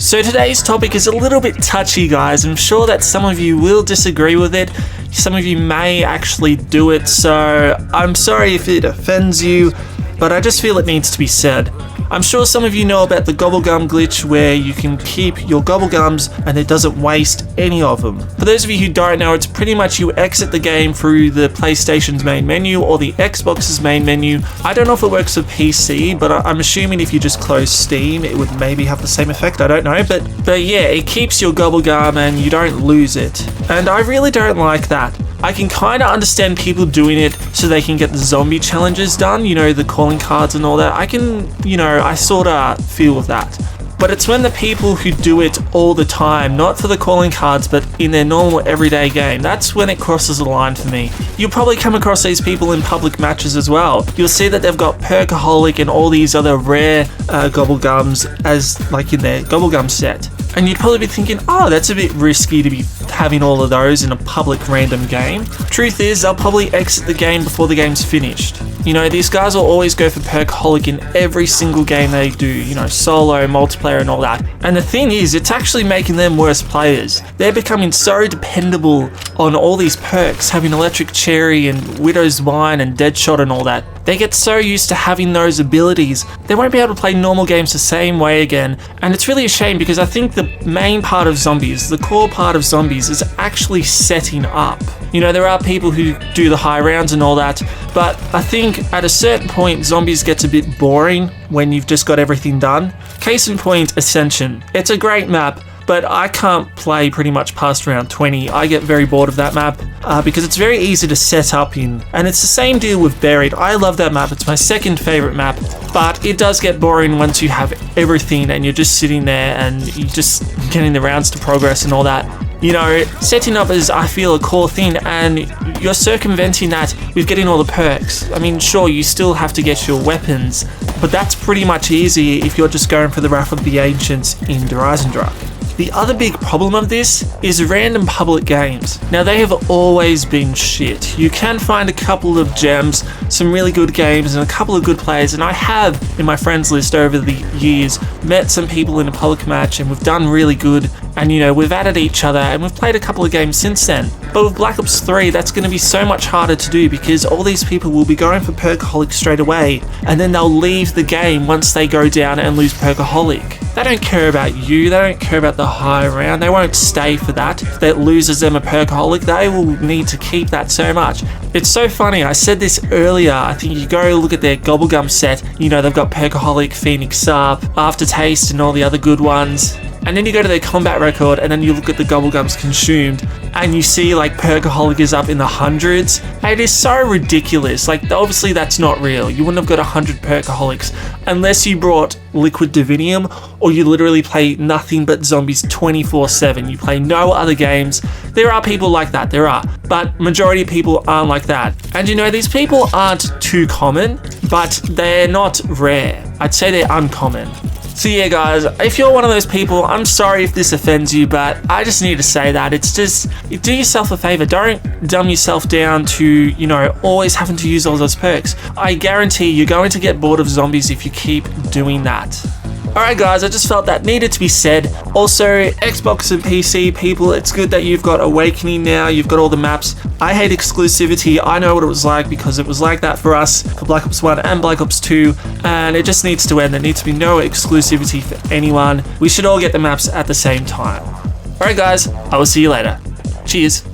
So today's topic is a little bit touchy, guys. I'm sure that some of you will disagree with it. Some of you may actually do it, so I'm sorry if it offends you, but I just feel it needs to be said. I'm sure some of you know about the GobbleGum glitch where you can keep your GobbleGums and it doesn't waste any of them. For those of you who don't know, it's pretty much you exit the game through the PlayStation's main menu or the Xbox's main menu. I don't know if it works for PC, but I'm assuming if you just close Steam, it would maybe have the same effect. I don't know, but yeah, it keeps your GobbleGum and you don't lose it. And I really don't like that. I can kind of understand people doing it so they can get the zombie challenges done, you know, the calling cards and all that. I sort of feel with that. But it's when the people who do it all the time, not for the calling cards, but in their normal everyday game, that's when it crosses the line for me. You'll probably come across these people in public matches as well. You'll see that they've got Perkaholic and all these other rare GobbleGums as like in their GobbleGum set. And you'd probably be thinking, oh, that's a bit risky to be having all of those in a public random game. Truth is, they'll probably exit the game before the game's finished. You know, these guys will always go for Perkaholic in every single game they do, you know, solo, multiplayer and all that. And the thing is, it's actually making them worse players. They're becoming so dependable on all these perks, having Electric Cherry and Widow's Wine and Deadshot and all that. They get so used to having those abilities, they won't be able to play normal games the same way again. And it's really a shame because I think the main part of zombies, the core part of zombies, is actually setting up. You know, there are people who do the high rounds and all that, but I think at a certain point, zombies gets a bit boring when you've just got everything done. Case in point, Ascension. It's a great map, but I can't play pretty much past round 20. I get very bored of that map because it's very easy to set up in. And it's the same deal with Buried. I love that map. It's my second favorite map, but it does get boring once you have everything and you're just sitting there and you're just getting the rounds to progress and all that. You know, setting up is, I feel, a core thing, and you're circumventing that with getting all the perks. I mean, sure, you still have to get your weapons, but that's pretty much easy if you're just going for the Wrath of the Ancients in Drazendrak. The other big problem of this is random public games. Now, they have always been shit. You can find a couple of gems, some really good games, and a couple of good players, and I have, in my friends list over the years, met some people in a public match, and we've done really good, and you know, we've added each other, and we've played a couple of games since then. But with Black Ops 3, that's going to be so much harder to do because all these people will be going for Perkaholic straight away, and then they'll leave the game once they go down and lose Perkaholic. They don't care about you, they don't care about the high round, they won't stay for that. If that loses them a Perkaholic, they will need to keep that so much. It's so funny, I said this earlier, I think you go look at their GobbleGum set, you know, they've got Perkaholic, Phoenix Up, Aftertaste and all the other good ones. And then you go to their combat record and then you look at the GobbleGums consumed and you see like Perkaholic is up in the hundreds. It is so ridiculous. Like, obviously that's not real. You wouldn't have got 100 Perkaholics unless you brought Liquid Divinium or you literally play nothing but zombies 24/7. You play no other games. There are people like that, there are. But majority of people aren't like that. And you know, these people aren't too common, but they're not rare. I'd say they're uncommon. So yeah, guys, if you're one of those people, I'm sorry if this offends you, but I just need to say that. It's just, do yourself a favor. Don't dumb yourself down to, you know, always having to use all those perks. I guarantee you're going to get bored of zombies if you keep doing that. Alright guys, I just felt that needed to be said. Also, Xbox and PC people, it's good that you've got Awakening now, you've got all the maps. I hate exclusivity, I know what it was like because it was like that for us for Black Ops 1 and Black Ops 2, and it just needs to end. There needs to be no exclusivity for anyone. We should all get the maps at the same time. Alright guys, I will see you later. Cheers.